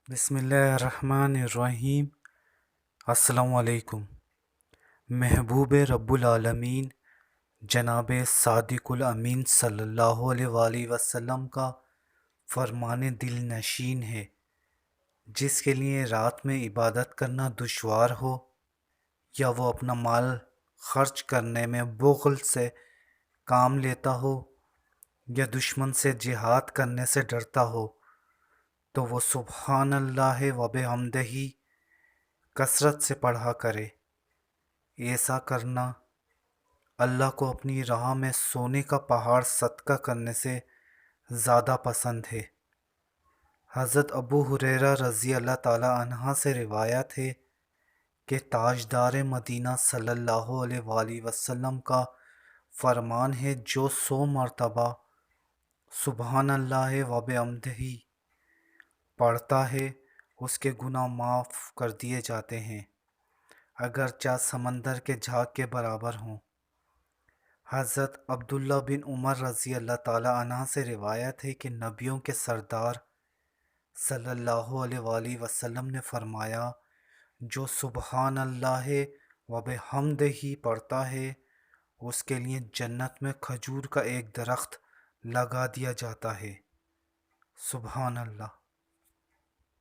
بسم اللہ الرحمن الرحیم۔ السلام علیکم۔ محبوب رب العالمین جناب صادق الامین صلی اللہ علیہ وآلہ وسلم کا فرمان دل نشین ہے، جس کے لیے رات میں عبادت کرنا دشوار ہو یا وہ اپنا مال خرچ کرنے میں بخل سے کام لیتا ہو یا دشمن سے جہاد کرنے سے ڈرتا ہو، تو وہ سبحان اللہ و بحمدہ کثرت سے پڑھا کرے۔ ایسا کرنا اللہ کو اپنی راہ میں سونے کا پہاڑ صدقہ کرنے سے زیادہ پسند ہے۔ حضرت ابو ہریرہ رضی اللہ تعالی عنہ سے روایت ہے کہ تاجدار مدینہ صلی اللہ علیہ وآلہ وسلم کا فرمان ہے، جو 100 مرتبہ سبحان اللہ و بحمدہ پڑھتا ہے اس کے گناہ معاف کر دیے جاتے ہیں، اگرچہ سمندر کے جھاگ کے برابر ہوں۔ حضرت عبداللہ بن عمر رضی اللہ تعالی عنہ سے روایت ہے کہ نبیوں کے سردار صلی اللہ علیہ وآلہ وسلم نے فرمایا، جو سبحان اللہ و بحمدہ پڑھتا ہے اس کے لیے جنت میں کھجور کا ایک درخت لگا دیا جاتا ہے۔ سبحان اللہ۔